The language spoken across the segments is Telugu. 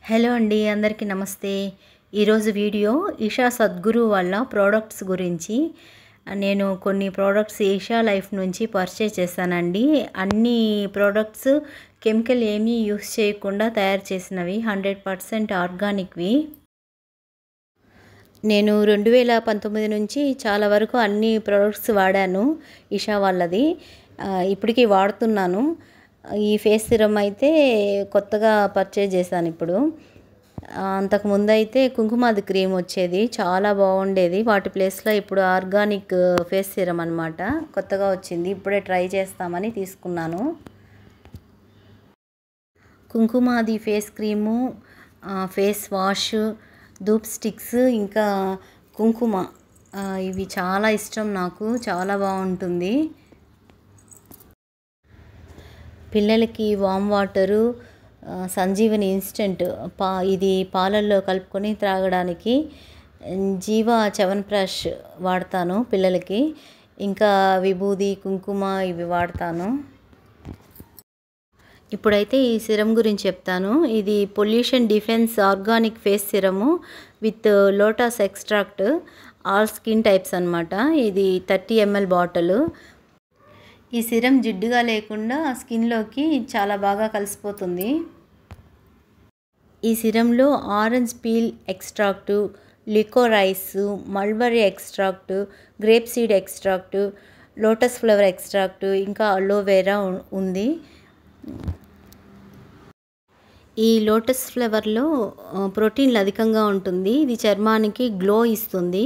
హలో అండి, అందరికీ నమస్తే. ఈరోజు వీడియో ఈషా సద్గురు వాళ్ళ ప్రోడక్ట్స్ గురించి. నేను కొన్ని ప్రోడక్ట్స్ ఈషా లైఫ్ నుంచి పర్చేజ్ చేశానండి. అన్ని ప్రోడక్ట్స్ కెమికల్ ఏమీ యూస్ చేయకుండా తయారు చేసినవి, 100% ఆర్గానిక్వి. నేను 2019 నుంచి చాలా వరకు అన్ని ప్రోడక్ట్స్ వాడాను ఈషా వాళ్ళది. ఇప్పటికీ వాడుతున్నాను. ఈ ఫేస్ సిరమ్ అయితే కొత్తగా పర్చేజ్ చేశాను ఇప్పుడు. అంతకుముందు అయితే కుంకుమాది క్రీమ్ వచ్చేది, చాలా బాగుండేది. వాటి ప్లేస్లో ఇప్పుడు ఆర్గానిక్ ఫేస్ సిరమ్ అనమాట కొత్తగా వచ్చింది. ఇప్పుడే ట్రై చేస్తామని తీసుకున్నాను. Kumkumadi face cream, face wash, dhoop sticks, ఇంకా కుంకుమ, ఇవి చాలా ఇష్టం నాకు. చాలా బాగుంటుంది. పిల్లలకి వామ్ వాటరు, సంజీవని ఇన్స్టెంట్ ఇది పాలల్లో కలుపుకొని త్రాగడానికి జీవా చ్యవన్ప్రాష్ వాడతాను పిల్లలకి. ఇంకా విభూది, కుంకుమ ఇవి వాడతాను. ఇప్పుడైతే ఈ సిరమ్ గురించి చెప్తాను. ఇది pollution defence organic face సిరము with lotus extract, all skin types అనమాట. ఇది 30 ml బాటిల్. ఈ సిరం జిడ్డుగా లేకుండా స్కిన్లోకి చాలా బాగా కలిసిపోతుంది. ఈ సిరంలో orange peel extract, licorice, mulberry extract, grape seed extract, lotus flower extract, ఇంకా అలోవెరా ఉంది. ఈ లోటస్ ఫ్లవర్లో ప్రోటీన్లు అధికంగా ఉంటుంది. ఇది చర్మానికి గ్లో ఇస్తుంది.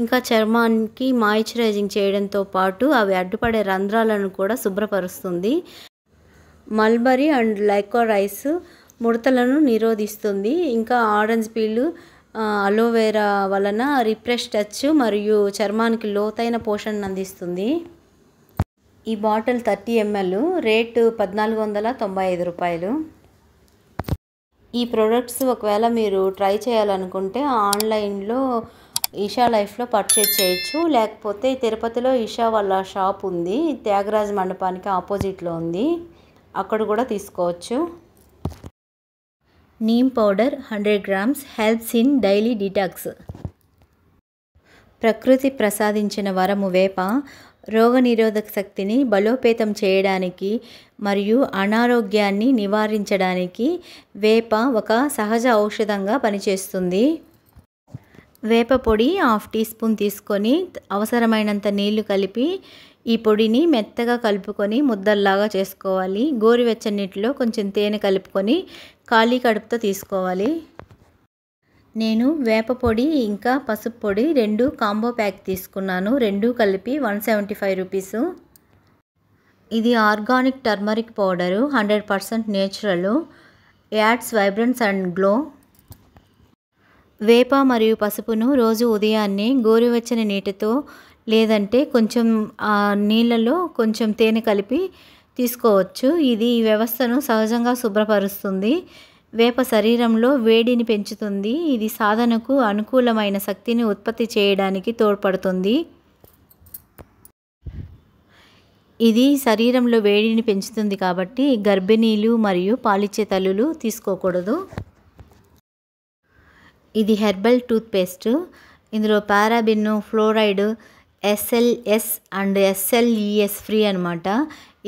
ఇంకా చర్మానికి మాయిశ్చరైజింగ్ చేయడంతో పాటు అవి అడ్డుపడే రంధ్రాలను కూడా శుభ్రపరుస్తుంది. మల్బరీ అండ్ లైకోరైస్ ముడతలను నిరోధిస్తుంది. ఇంకా ఆరెంజ్ పీల్, అలోవెరా వలన రిఫ్రెష్ టచ్ మరియు చర్మానికి లోతైన పోషణను అందిస్తుంది. ఈ బాటిల్ 30 ml, రేటు 1495 రూపాయలు. ఈ ప్రోడక్ట్స్ ఒకవేళ మీరు ట్రై చేయాలనుకుంటే ఆన్లైన్లో ఈషా లైఫ్లో పర్చేజ్ చేయొచ్చు. లేకపోతే తిరుపతిలో ఈషా వాళ్ళ షాప్ ఉంది, త్యాగరాజ మండపానికి ఆపోజిట్లో ఉంది, అక్కడ కూడా తీసుకోవచ్చు. Neem powder 100 grams helps in daily detox. ప్రకృతి ప్రసాదించిన వరము వేప రోగనిరోధక శక్తిని బలోపేతం చేయడానికి మరియు అనారోగ్యాన్ని నివారించడానికి వేప ఒక సహజ ఔషధంగా పనిచేస్తుంది. వేప పొడి 1/2 teaspoon తీసుకొని అవసరమైనంత నీళ్లు కలిపి ఈ పొడిని మెత్తగా కలుపుకొని ముద్దల్లాగా చేసుకోవాలి. గోరువెచ్చని నీటిలో కొంచెం తేనె కలుపుకొని ఖాళీ కడుపుతో తీసుకోవాలి. నేను వేప పొడి ఇంకా పసుపు పొడి 2 కాంబో ప్యాక్ తీసుకున్నాను. 2 కలిపి 175 రూపీస్. ఇది organic turmeric powder, 100% natural, ads vibrance and glow. వేప మరియు పసుపును రోజు ఉదయాన్నే గోరువెచ్చని నీటితో లేదంటే కొంచెం నీళ్ళలో కొంచెం తేనె కలిపి తీసుకోవచ్చు. ఇది వ్యవస్థను సహజంగా శుభ్రపరుస్తుంది. వేప శరీరంలో వేడిని పెంచుతుంది. ఇది సాధనకు అనుకూలమైన శక్తిని ఉత్పత్తి చేయడానికి తోడ్పడుతుంది. ఇది శరీరంలో వేడిని పెంచుతుంది కాబట్టి గర్భిణీలు మరియు పాలిచ్చే తల్లులు తీసుకోకూడదు. ఇది హెర్బల్ టూత్పేస్ట్. ఇందులో paraben, fluoride, SLS and SLES free అనమాట.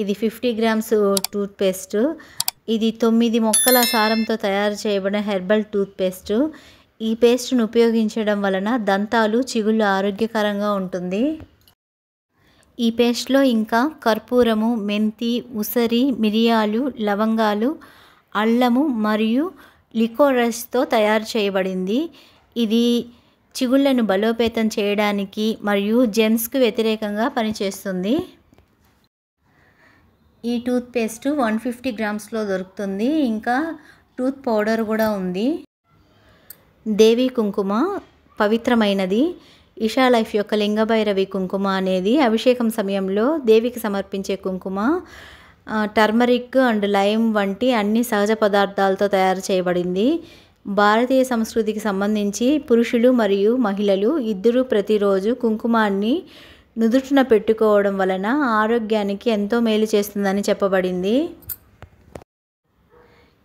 ఇది 50 grams టూత్పేస్ట్. ఇది 9 మొక్కల సారంతో తయారు చేయబడిన హెర్బల్ టూత్పేస్ట్. ఈ పేస్ట్ను ఉపయోగించడం వలన దంతాలు, చిగుళ్ళు ఆరోగ్యకరంగా ఉంటుంది. ఈ పేస్ట్లో ఇంకా కర్పూరము, మెంతి, ఉసిరి, మిరియాలు, లవంగాలు, అల్లము మరియు లికోరైస్తో తయారు చేయబడింది. ఇది చిగుళ్లను బలోపేతం చేయడానికి మరియు జెర్మ్స్కు వ్యతిరేకంగా పనిచేస్తుంది. ఈ టూత్పేస్ట్ 150 grams దొరుకుతుంది. ఇంకా టూత్ పౌడర్ కూడా ఉంది. దేవి కుంకుమ పవిత్రమైనది. ఈషా లైఫ్ యొక్క లింగభైరవి కుంకుమ అనేది అభిషేకం సమయంలో దేవికి సమర్పించే కుంకుమ. టర్మరిక్ అండ్ లైమ్ వంటి అన్ని సహజ పదార్థాలతో తయారు చేయబడింది. భారతీయ సంస్కృతికి సంబంధించి పురుషులు మరియు మహిళలు ఇద్దరూ ప్రతిరోజు కుంకుమాన్ని నుదుటిన పెట్టుకోవడం వలన ఆరోగ్యానికి ఎంతో మేలు చేస్తుందని చెప్పబడింది.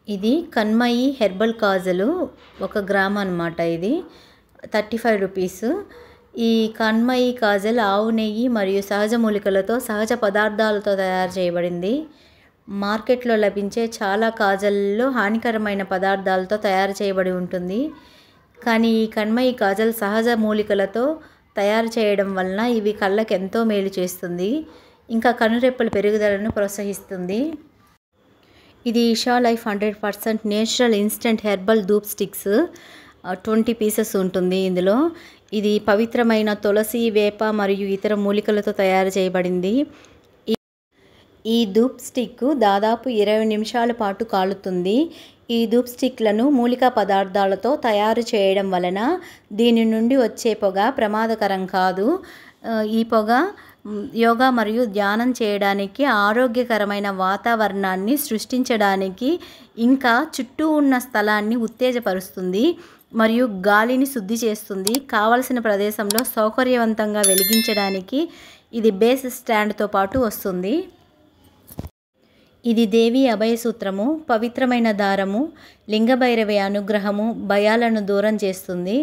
ఇది కన్మయి హెర్బల్ కాజలు 1 గ్రామ్ అనమాట. ఇది 35 రూపీస్. ఈ కన్మయి కాజల్ ఆవు నెయ్యి మరియు సహజ మూలికలతో సహజ పదార్థాలతో తయారు చేయబడింది. మార్కెట్లో లభించే చాలా కాజల్లో హానికరమైన పదార్థాలతో తయారు చేయబడి ఉంటుంది. కానీ ఈ కన్మయి కాజల్ సహజ మూలికలతో తయారు చేయడం వలన ఇవి కళ్ళకి ఎంతో మేలు చేస్తుంది. ఇంకా కనురెప్పల పెరుగుదలను ప్రోత్సహిస్తుంది. ఇది Isha life 100% natural instant herbal dhoop sticks 20 pieces ఉంటుంది ఇందులో. ఇది పవిత్రమైన తులసి, వేప మరియు ఇతర మూలికలతో తయారు చేయబడింది. ఈ ధూప్ స్టిక్ దాదాపు 20 నిమిషాల పాటు కాలుతుంది. ఈ ధూప్ స్టిక్లను మూలికా పదార్థాలతో తయారు చేయడం వలన దీని నుండి వచ్చే పొగ ప్రమాదకరం కాదు. ఈ పొగ యోగా మరియు ధ్యానం చేయడానికి, ఆరోగ్యకరమైన వాతావరణాన్ని సృష్టించడానికి, ఇంకా చుట్టూ ఉన్న స్థలాన్ని ఉత్తేజపరుస్తుంది మరియు గాలిని శుద్ధి చేస్తుంది. కావలసిన ప్రదేశంలో సౌకర్యవంతంగా వెలిగించడానికి ఇది బేస్ స్టాండ్తో పాటు వస్తుంది. ఇది దేవి అభయ సూత్రము, పవిత్రమైన దారము, లింగభైరవి అనుగ్రహము, భయాలను దూరం చేస్తుంది,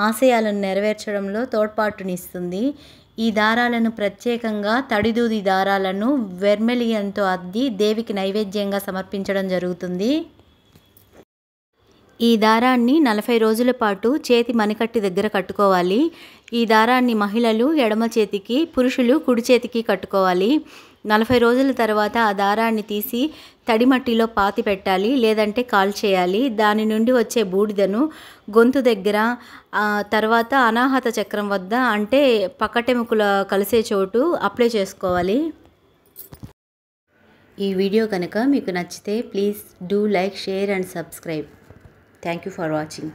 ఆశయాలను నెరవేర్చడంలో తోడ్పాటునిస్తుంది. ఈ దారాలను ప్రత్యేకంగా తడిదూది దారాలను వెర్మెలియన్తో అద్ది దేవికి నైవేద్యంగా సమర్పించడం జరుగుతుంది. ఈ దారాన్ని 40 రోజుల పాటు చేతి మణికట్టు దగ్గర కట్టుకోవాలి. ఈ దారాన్ని మహిళలు ఎడమ చేతికి, పురుషులు కుడి చేతికి కట్టుకోవాలి. 40 రోజుల తర్వాత ఆ దారాన్ని తీసి తడి మట్టిలో పాతి పెట్టాలి, లేదంటే కాల్చేయాలి. దాని నుండి వచ్చే బూడిదను గొంతు దగ్గర, తర్వాత అనాహత చక్రం వద్ద, అంటే పక్కటెముకల కలిసే చోటు అప్లై చేసుకోవాలి. ఈ వీడియో కనుక మీకు నచ్చితే please do like, share and subscribe. Thank you for watching.